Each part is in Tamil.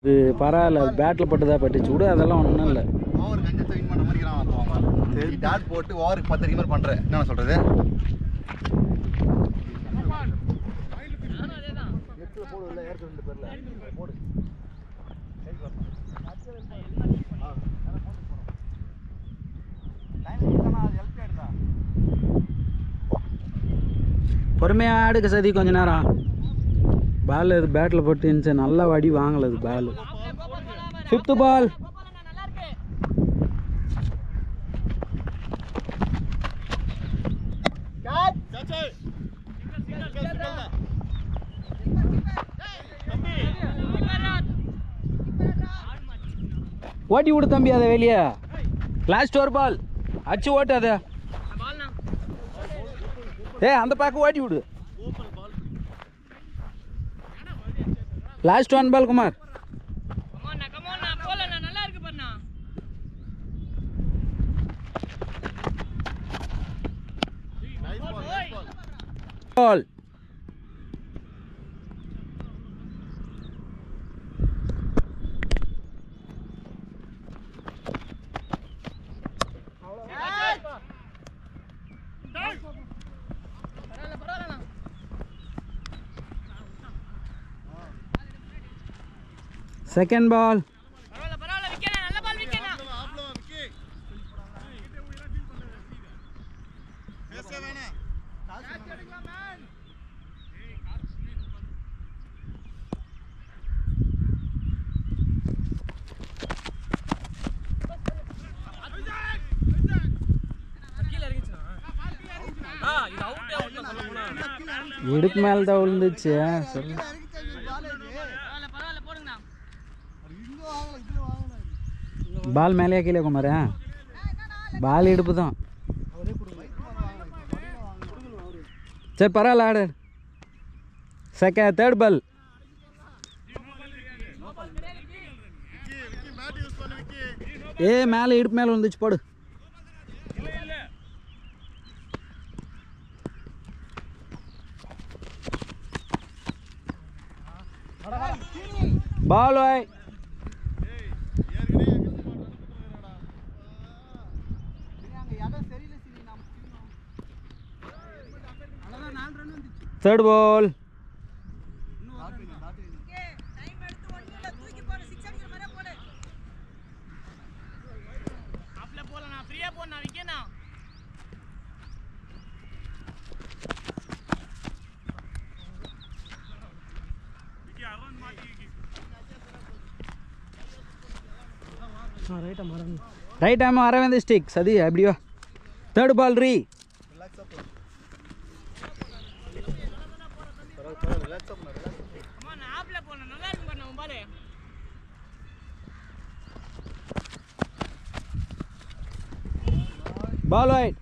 இது பரவாயில்ல, பேட்டில் பட்டு தான் பட்டுச்சு விடு, அதெல்லாம் ஒன்றும் இல்லை. ஓவருக்கு 5 வின் பண்ண மாதிரி நான் சரி டாட் போட்டு ஓவருக்கு 10 மாதிரி பண்ணுறேன். என்ன சொல்கிறது? பொறுமையாக ஆடுக்க சதி கொஞ்ச நேரம். பால் இது பேட்டில் போட்டு இருந்துச்சு, நல்லா வடி வாங்கல அது பால். 5th பால். ஓட்டி விடு தம்பி அதை வெளியே. லாஸ்ட் ஒரு பால் அச்சு ஓட்டு அதை. அந்த பக்கம் ஓட்டி விடு. Last 1 ball Kumar. Ball second ball. இடுப்பு மேல தான் விழுந்துச்சு. பால் மேலேயே கீழே குமார. பால் இடுப்பு தான். சரி பரவாயில்ல ஆடு. Third ball. மேலே இடுப்பு மேலே வந்துச்சு போடு. பால் வாய். தேர்ட் பால். ரைட் ஆமாம் அரவிந்த் ஸ்டிக் சதி அப்படியா. தேர்ட் பால் ரீ. Ball wide.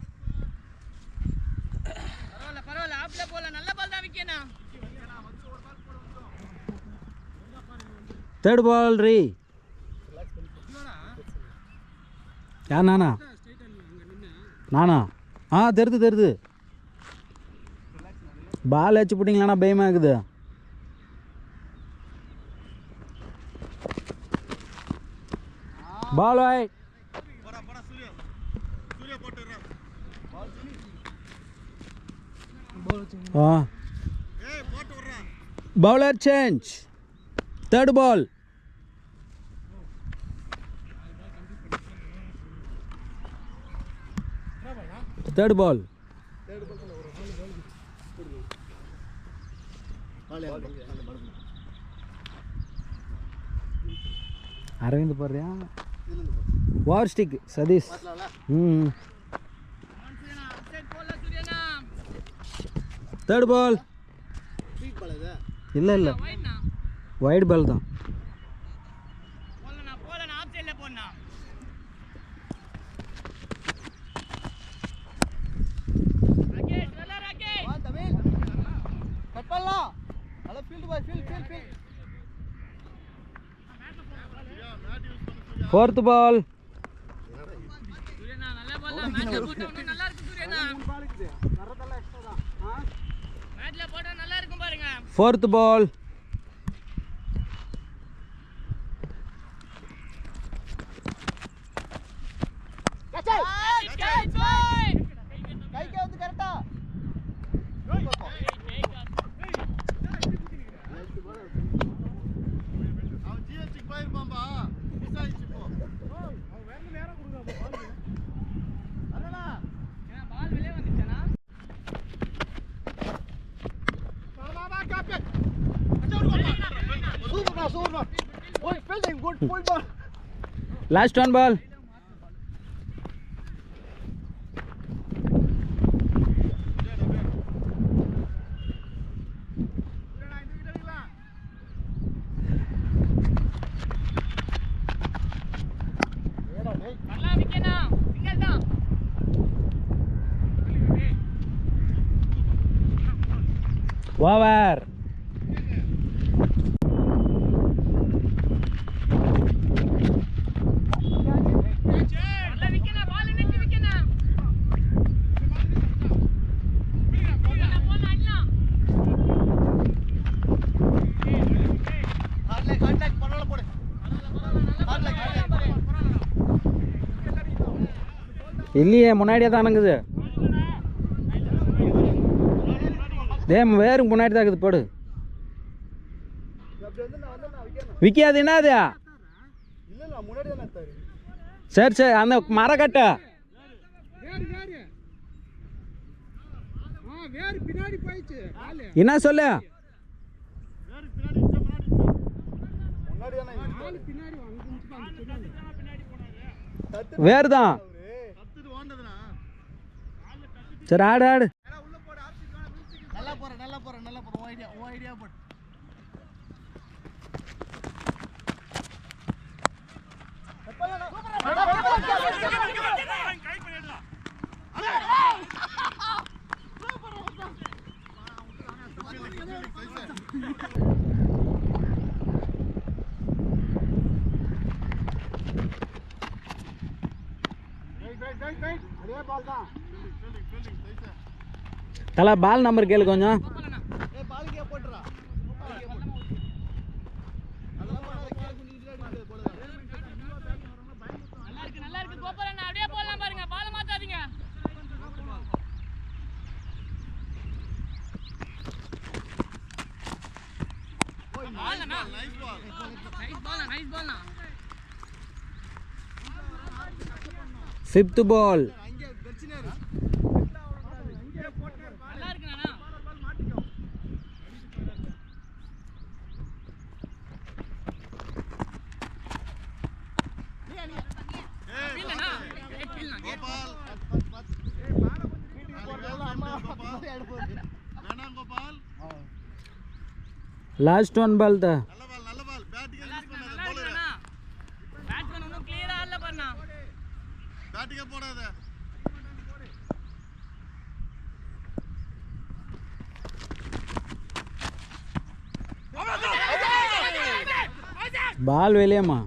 தேர்ட் பால் ரீ. யார் நானா? தெரியுது. பால் வச்சு போட்டிங்களாண்ணா பயமாக இருக்குது. Ball wide. Bowler change. Third ball. Third ball. Aravind போடுறியா? வார் ஸ்டிக் சதீஷ். Third ball. இல்லை வைட் பால் தான். Fourth ball. Fourth ball. போயிருப்பாம்பா மிஸ் ஆயிடுச்சு இப்போ அவன் வேற நேரா குடுக்குறான் அண்ணா பால் வெளிய வந்துச்சனா வா கேப்டன் அச்சா ஒரு கோல் சூப்பர் ஓய் fielding good point ball last one ball over இல்லையே முன்னாடியே தான் அணங்குது வேறு முன்னாடி தான் இருக்குது போடு விற்காது என்னது சரி சரி அந்த மரக்கட்டை என்ன சொல்லு வேறு தான் சரி ஆடு ஆடு நல்லா போற ஓ ஐடியா போடு தலை பால் நம்பர் கேளு கொஞ்சம் fifth ball last one ball தான் நல்ல பால் பேட்டிங் பேட்டிங்க போடாத பால் வெளியேம்மா